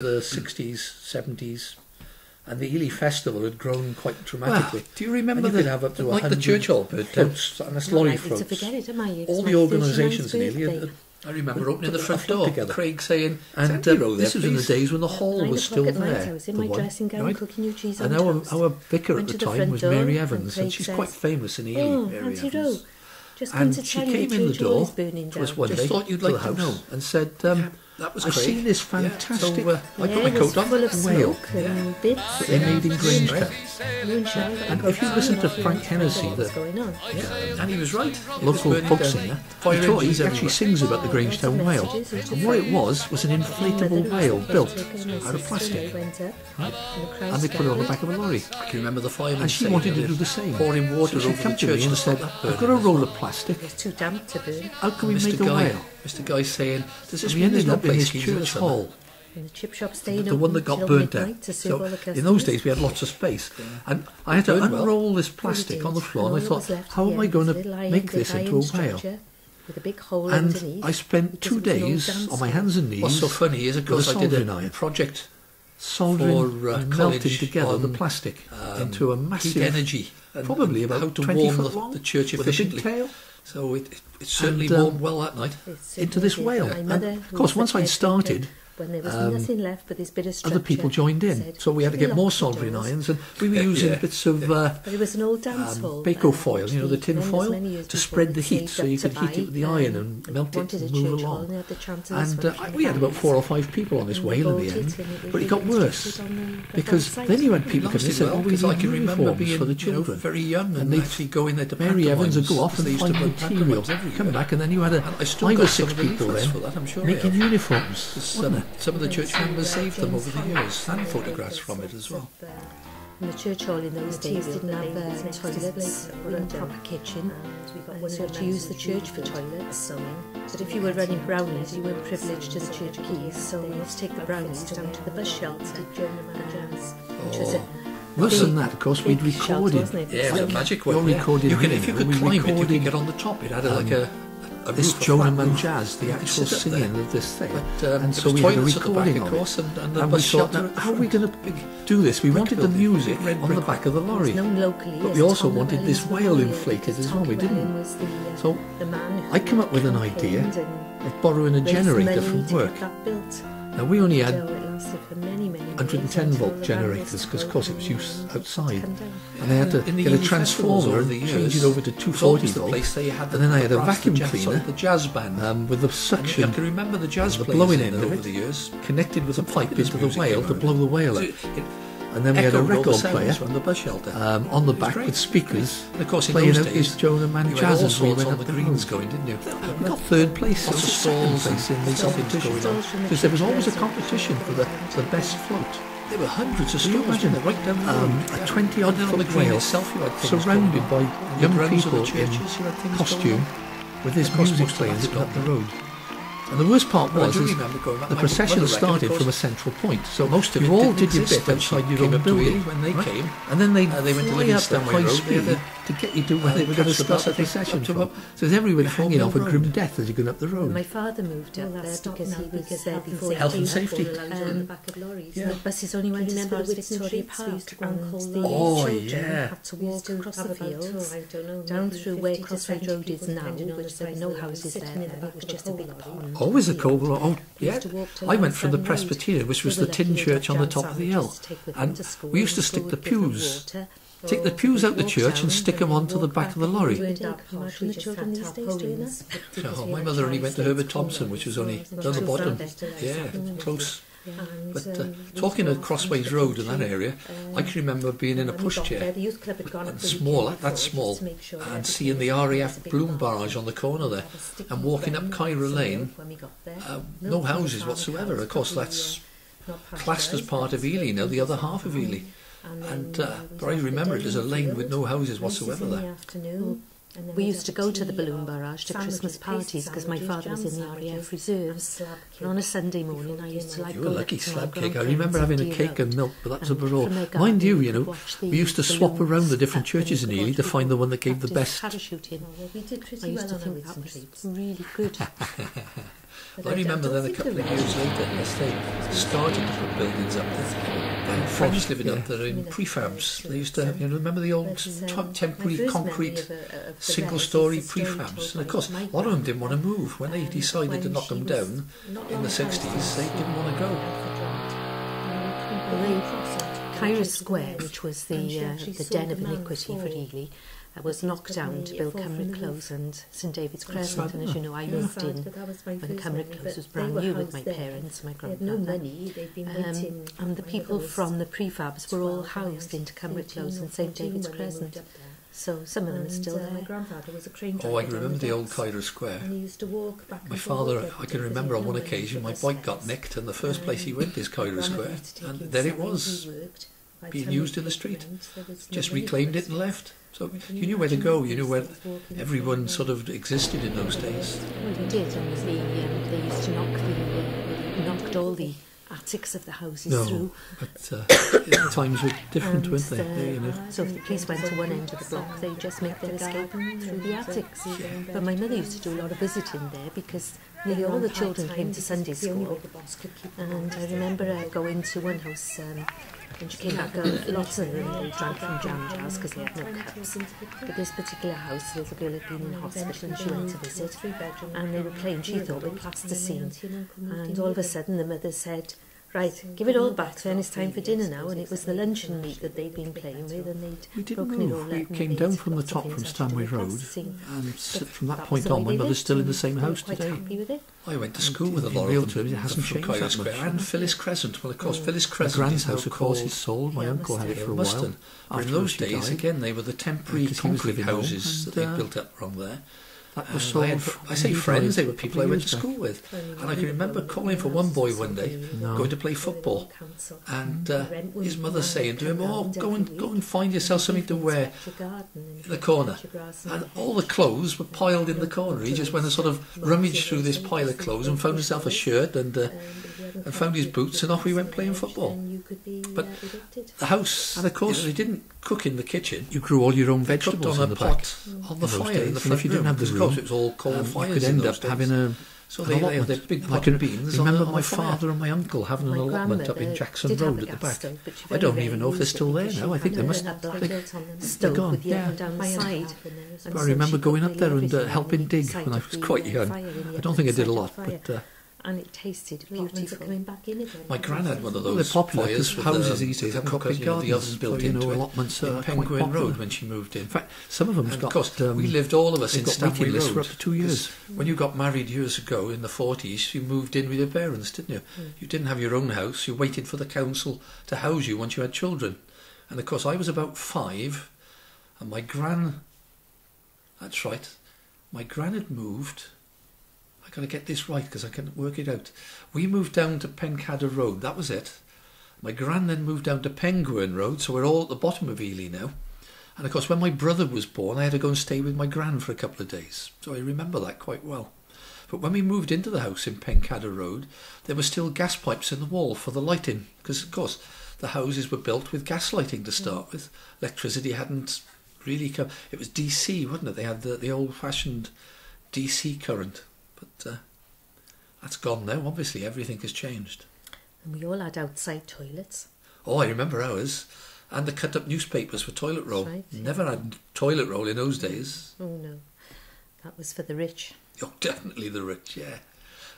the 60s, 70s, and the Ely Festival had grown quite dramatically. Well, do you remember the have up to like the church hall floats and that's lorry floats? All the organisations in Ely. I remember opening the front door, together. Craig saying, and this was in the days when the hall was still there. I was in my dressing gown cooking you cheese on and our vicar Went at the to the time front was door Mary and Evans, and Craig she's says, quite famous in Ely. "Oh, Mary Auntie Evans. Roe, just come to And she tell you came the in the church hall door is burning to us down." one Just day thought you'd to the like to house know. and said, That was I've Craig. seen this Yeah, fantastic so, I put my it coat was full on. of whale smoke and bits. that they made in Grangetown. Moonshine, And if you listen to Frank Hennessy, what's the going on? And he was right. local It was pub burning singer, down. Fire he engines actually everywhere. sings about the Grangetown whale. And what it was an inflatable whale built out of plastic. Right? And they put it on the back of a lorry. I can remember the fireman And she saying wanted to that do the same. pouring water So she over came the to me church and to said, stop that I've got a burning. roll of plastic. It's too damp to burn. How can we Mr. make a Guy, whale? Mr. Guy saying, does So this we mean there's ended no up in place this heating the church summer? hall. And the chip shop staying The one that got till burnt midnight out. to serve So all the in customers. those days we had lots of space, and I had to Burned well. unroll this plastic on the floor, and I thought, how am I going to make this into a whale? With a big hole And underneath, I spent because 2 it was an old days dance on my hall. hands and knees, What's so funny is, of with course, a I did soldering a iron. project soldering for, and college melting together the on, plastic into a heat massive, energy, and probably about how to 20 warm foot the, long, the church with a big efficiently. tail, So it certainly And, warmed well that night. into this whale. My And mother, of who course, was the once I'd caretaker, started, when there was nothing left but this bit of structure, other people joined in. said, So we had to "Shall get we more lock the soldering doors?" irons, and we were using Yeah. bits of But it was an old dance hall. bako foil, you know, the tin then as foil, many years to before spread the they'd heat saved so up you to could heat it with the buy, iron and melt it wanted a and move church hall, along. and they had the chancellor's And function we had about house. 4 or 5 people on this And we whale in bought the it, end, and it but it got was worse, listed on the because website. then you had people come in and Lasted said, well, oh, we because need I can remember uniforms being for the children. very young and they'd actually going there to Mary Evans would go pantomimes. off and They used to find run material, pantomimes every come year. back, and then you had And I still 5 or got 6 some of the people leaflets then for that, I'm sure I making have. uniforms, wasn't there? Some of the church members saved them over the years, and photographs from it as well. And the church hall in those days didn't have toilets or a proper kitchen, and so to use the church for toilets. But if you were running brownies, you weren't privileged to the church keys, so we used to take the brownies down to the bus shelter, which was a Worse than big- that, of course, we'd big shelter, recorded. wasn't it? Yeah, it was a Like- magic You're one. Yeah. recording You can, here, if you could we climb it, you could recorded, get on the top. It had like a this roof, a Jonah flat Man roof. Jazz, the You could actual sit up singing there. of this thing. But, And there so was we had a toilets at the back, recording of of course, it. and the And we bus thought, shelter now, at the how are we front. going to do this? We brick wanted the building, music big red on the brick back of the It was lorry. known locally But as we also Tom wanted this Llewellyn's whale Memorial, inflated because as well, Tom we didn't. Llewellyn was So the man who I came up with an idea campaigned and of borrowing a raised generator money from to work. get that built. Now we only So had it lasted for many, many 110 years volt until the generators vandals because of course it was broke used and outside, come down. and I had to In the get a Ely festivals transformer over and the change years, it over to it was 240 always the volt, place they had and then I had a brass, vacuum the jazz, cleaner the jazz band. with the And suction I can remember the jazz the players blowing in end there of over it the years. connected with a pipe Fabulous into the music whale came to out. blow the whale So up. it And then we had a echoed all the record sounds player from the bus shelter. on the It was back great. with speakers And of course, in playing those out days, this Jonah Man you had Jazz all as we sorts went on up the the greens road. going, didn't you? We got 3rd place, Lots of second stalls place in and the stalls competition going on. because there was always a competition for the best float. There were hundreds of Can you stalls imagine right down the road. a 20-odd And then on the foot green whale itself, you had things surrounded by going on. And the young grounds of the people in churches, you had things costume going with this Of course, music most of playing that's up the gone. road. And the worst part Well, I was do is remember going back. the My procession mother reckoned, started of from a course, central point, so most of you it all didn't did your exist bit when she outside your came own up to Ely building when they right? came. And then they'd They went to fly up Livingston at Way high Road, they speed had to get you to where they were going to catch the start bus, the I think, procession up to from. about So there's everyone before hanging off a Mill grim Road. death as you're going up the road. My father moved up there because he was there before Health and safety. The buses only went as far as Victoria Park, and the Oh, children yeah. had to walk across the fields down through where Crossroads Road is now, which there were no houses there, it was just a big pond. Always a cold. Oh, yeah. used to walk to I went from the Lansdowne Road. Presbyterian, which was We were the tin lucky church enough on the jam top of the hill. sandwiches to take with them And to school, we used to and stick school the would give them pews. water. Take the pews out the church and stick them onto the back of the lorry. The children these days doing that? Oh, my mother only went to Herbert Thompson, which was only down the bottom. Yeah, close. But talking of Crossways Road and that area, I can remember being in a pushchair, and small, that small, and seeing the RAF Bloom Barrage on the corner there, and walking up Cairo Lane, no houses whatsoever. Of course, that's classed as part of Ely now, the other half of Ely. And but I remember it as a lane with no houses whatsoever there. We used to go to the balloon barrage to Christmas parties because my father was in the RAF reserves. And on a Sunday morning, I used to like You go were lucky, up to slab our cake. I remember having a cake and milk, but that was a And baraw. from their Mind you, garden, you know, watch we the used to swap balloons around the different up and churches in watch Ely to people find the one that gave the practice best. parachuting. We did pretty I used well to on our think that Whitson was trips. really good. I remember then a couple of years later, as they started to put buildings up there, I had friends living up there in prefabs. They used to have, remember the old temporary concrete single-storey prefabs? And of course, a lot of them didn't want to move. When they decided to knock them down in the 60s, they didn't want to go. Kairos Square, which was the den of iniquity for Ely, was knocked down to build Cymru Close and St David's Crescent, and as you know, I moved in when Cymru Close was brand new with my parents, my grandfather, and the people from the prefabs were all housed into Cymru Close and St David's Crescent. So some of them are still there. I remember the old Cairo Square. My father, I can remember on one occasion, my bike got nicked, and the first place he went is Cairo Square, and there it was, being used in the street. Just reclaimed it and left. So you knew where to go, you knew where everyone sort of existed in those days. Well, they did, and they used to knocked all the attics of the houses through. But times were different, weren't they? So if the police went to one end of the block, they'd just make their escape through the attics. But my mother used to do a lot of visiting there because nearly all the children came to Sunday school. And I remember going to one house when she came back, lots of them they drank from jam jars because they had no cups. But this particular house, the little girl had been in hospital and she went to visit, and they were playing, she thought, with plasticine. And all of a sudden the mother said, right, give it all back then, it's time for dinner now. And it was the luncheon meat that they'd been playing with, and they'd broken it all up. We came down from the top from Stanway Road, and from that point on my mother's still in the same house today. Happy with it. I went to school with a lot of them. It hasn't changed that much. And Phyllis Crescent. Well, of course, Phyllis Crescent. My grand's house, of course, is sold. My uncle had it for a while. But in those days, again, they were the temporary concrete houses that they built up around there. That was sold. I say friends, they were people I went to school with. And I can remember calling for one boy one day, going to play football, and his mother saying to him, "Oh, go and find yourself something to wear in the corner." And all the clothes were piled in the corner. He just went and sort of rummaged through this pile of clothes and found himself a shirt and found his boots, and off he went playing football. But the house, and of course, they didn't cook in the kitchen. You grew all your own vegetables on the pot, on the fire in the front if you didn't have the room, it was all coal fires. You could end up having a so they had their big pot of beans. Remember my father and my uncle having an allotment up in Jackson Road at the back. I don't even know if they're still there now. I think they must. They're gone. Yeah. But I remember going up there and helping dig when I was quite young. I don't think I did a lot, but. And it tasted beautiful. Coming back in again. My gran had one of those fires with houses these days haven't got the others built into allotments in Penguin Road when she moved in. In fact, some of them got. Of course, we lived all of us in Stanway Road for up to 2 years. When you got married years ago in the 40s, you moved in with your parents, didn't you? You didn't have your own house. You waited for the council to house you once you had children. And of course, I was about 5, and my gran. That's right. My gran had moved. I got to get this right because I can't work it out. We moved down to Pencadder Road, that was it. My gran then moved down to Penguin Road, so we're all at the bottom of Ely now. And of course, when my brother was born, I had to go and stay with my gran for a couple of days. So I remember that quite well. But when we moved into the house in Pencadder Road, there were still gas pipes in the wall for the lighting, because of course the houses were built with gas lighting to start with. Electricity hadn't really come. It was DC, wasn't it? They had the old-fashioned DC current. But that's gone now. Obviously, everything has changed. And we all had outside toilets. Oh, I remember ours. And the cut-up newspapers for toilet roll. Right. Never had toilet roll in those days. Oh, no. That was for the rich. Oh, definitely the rich, yeah.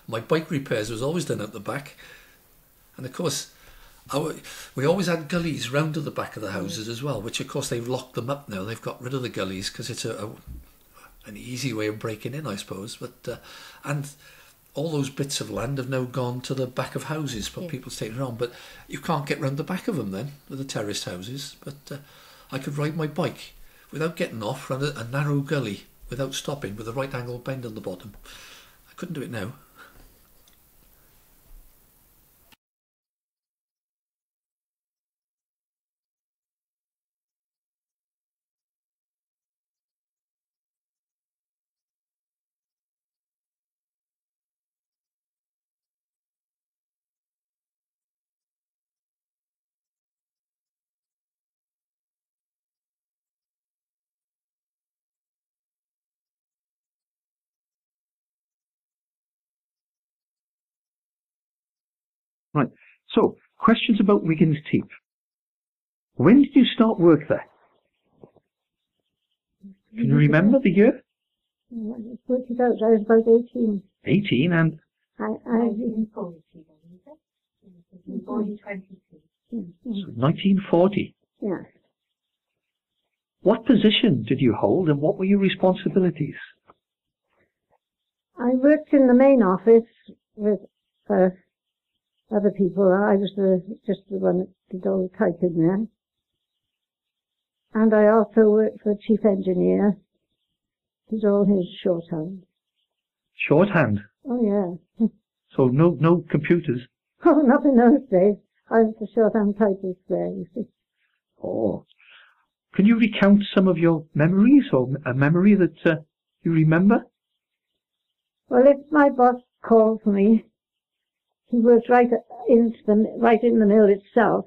My bike repairs was always done at the back. And, of course, we always had gullies round to the back of the houses as well, which, of course, they've locked them up now. They've got rid of the gullies because it's an easy way of breaking in, I suppose. But and all those bits of land have now gone to the back of houses for people to take around. But you can't get round the back of them then with the terraced houses. But I could ride my bike without getting off round a narrow gully without stopping with a right angle bend on the bottom. I couldn't do it now. Right. So, questions about Wiggins Teep. When did you start work there? Can you remember the year? I worked it out. I was about 18. 18 and... 1940. Yeah. What position did you hold and what were your responsibilities? I worked in the main office with other people. I was just the one that did all the typing there. And I also worked for the chief engineer. Did all his shorthand. Shorthand? Oh, yeah. So no computers? Oh, not in those days. I was the shorthand typist there, you see. Oh. Can you recount some of your memories or a memory that you remember? Well, if my boss calls me, he worked right in the mill itself,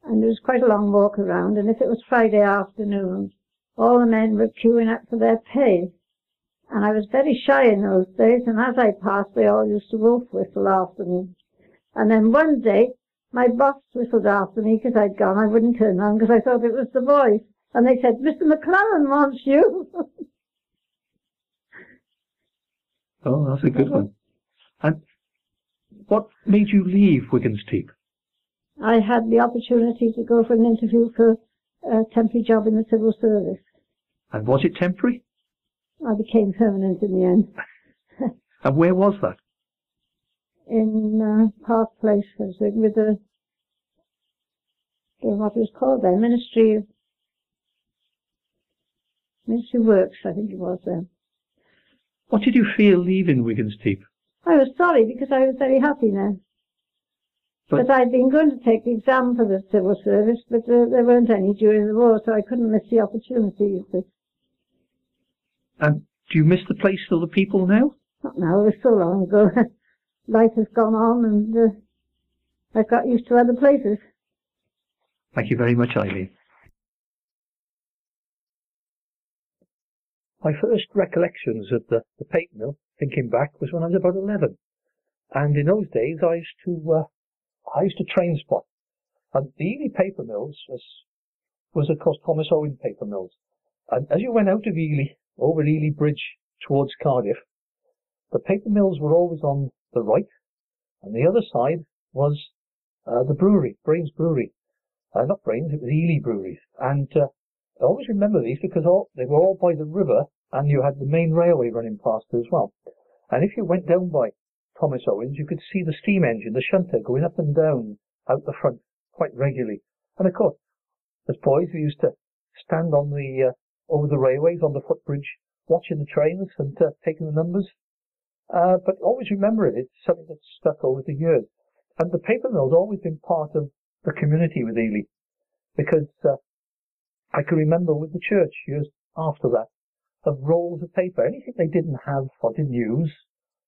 and there was quite a long walk around, and if it was Friday afternoon, all the men were queuing up for their pay. And I was very shy in those days, and as I passed, they all used to wolf whistle after me. And then one day, my boss whistled after me because I'd gone. I wouldn't turn around because I thought it was the voice. And they said, "Mr. McLaren wants you." Oh, that's a good one. And what made you leave Wiggins Teep? I had the opportunity to go for an interview for a temporary job in the civil service. And was it temporary? I became permanent in the end. And where was that? In Park Place, with the what it was called then, Ministry of Works, I think it was then. What did you feel leaving Wiggins Teep? I was sorry because I was very happy there. But I'd been going to take the exam for the civil service, but there weren't any during the war, so I couldn't miss the opportunity, you see. And do you miss the place or the people now? Not now, it was so long ago. Life has gone on and I've got used to other places. Thank you very much, Eileen. My first recollections of the paper mill, thinking back, was when I was about 11. And in those days I used to train spot. And the Ely paper mills was of course Thomas Owen paper mills. And as you went out of Ely, over Ely Bridge towards Cardiff, the paper mills were always on the right, and the other side was the brewery, Brains Brewery. Not Brains, it was Ely Breweries. And I always remember these because they were all by the river, and you had the main railway running past as well. And if you went down by Thomas Owens, you could see the steam engine, the shunter, going up and down out the front quite regularly. And of course, as boys, we used to stand on the over the railways on the footbridge, watching the trains and taking the numbers. But always remember it. It's something that's stuck over the years. And the paper mill's always been part of the community with Ely, because I can remember with the church years after that of rolls of paper. Anything they didn't have or didn't use,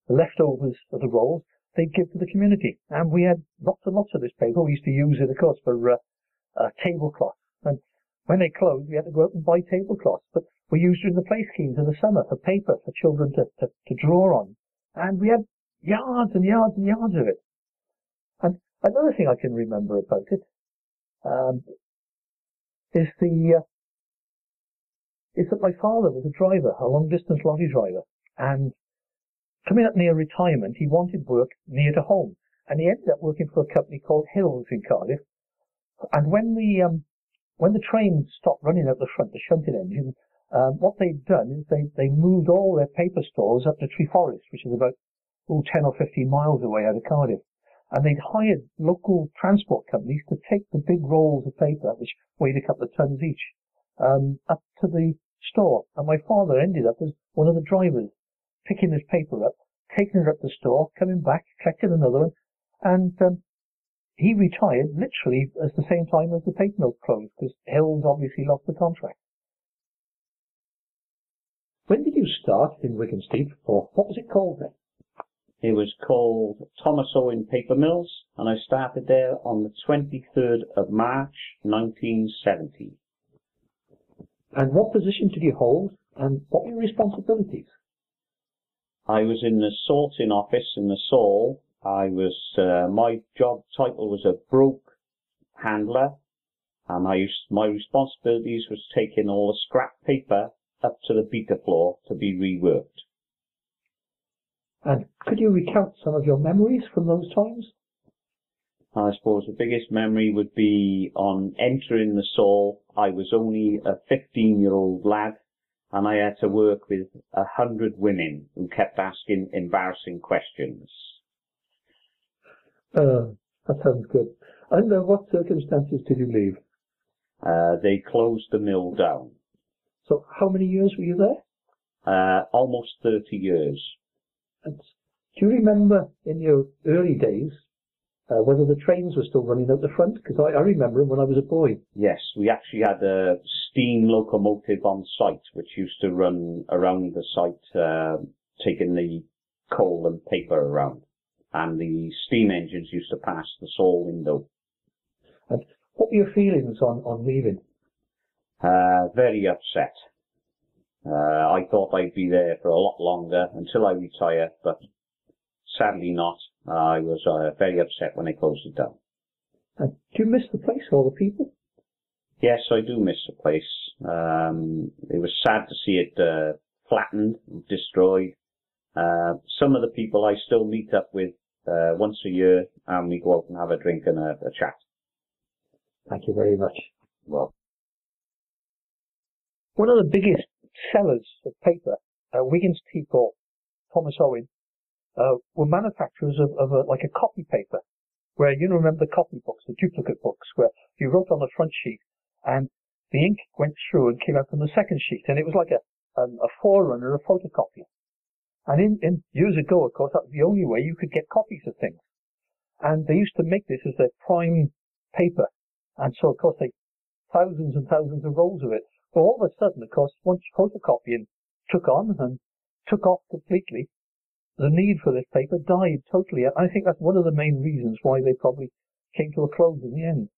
the leftovers of the rolls, they'd give to the community. And we had lots and lots of this paper. We used to use it, of course, for tablecloth. And when they closed, we had to go out and buy tablecloth. But we used it in the play schemes in the summer for paper for children to draw on. And we had yards and yards and yards of it. And another thing I can remember about it is that my father was a driver, a long-distance lorry driver. And coming up near retirement, he wanted work near to home. And he ended up working for a company called Hills in Cardiff. And when the train stopped running out the front, the shunted engine, what they'd done is they moved all their paper stores up to Treforest, which is about 10 or 15 miles away out of Cardiff. And they'd hired local transport companies to take the big rolls of paper, which weighed a couple of tons each, up to the store. And my father ended up as one of the drivers, picking this paper up, taking it up the store, coming back, collecting another one, and he retired literally at the same time as the paper mill closed, because Hills obviously lost the contract. When did you start in Wiggins Teep, or what was it called then? It was called Thomas Owen Paper Mills, and I started there on the 23rd of March 1970. And what position did you hold, and what were your responsibilities? I was in the sorting office in the Saul, My job title was a broke handler, and my responsibilities was taking all the scrap paper up to the beater floor to be reworked. And could you recount some of your memories from those times? I suppose the biggest memory would be on entering the saw. I was only a 15-year-old lad, and I had to work with 100 women who kept asking embarrassing questions. That sounds good. Under what circumstances did you leave? They closed the mill down. So how many years were you there? Almost 30 years. And do you remember in your early days whether the trains were still running out the front? Because I remember them when I was a boy. Yes, we actually had a steam locomotive on site, which used to run around the site, taking the coal and paper around. And the steam engines used to pass the saw window. And what were your feelings on leaving? Very upset. I thought I'd be there for a lot longer until I retire, but sadly not. I was very upset when they closed it down. And do you miss the place or the people? Yes, I do miss the place. It was sad to see it flattened and destroyed. Some of the people I still meet up with once a year, and we go out and have a drink and a chat. Thank you very much. Well, one of the biggest sellers of paper, Wiggins or Thomas Owen, were manufacturers of like a copy paper, where you remember the copy books, the duplicate books, where you wrote on the front sheet and the ink went through and came out on the second sheet, and it was like a forerunner of photocopier. And in years ago, of course, that was the only way you could get copies of things. And they used to make this as their prime paper. And so, of course, thousands and thousands of rolls of it. But all of a sudden, of course, once photocopying took on and took off completely, the need for this paper died totally. I think that's one of the main reasons why they probably came to a close in the end.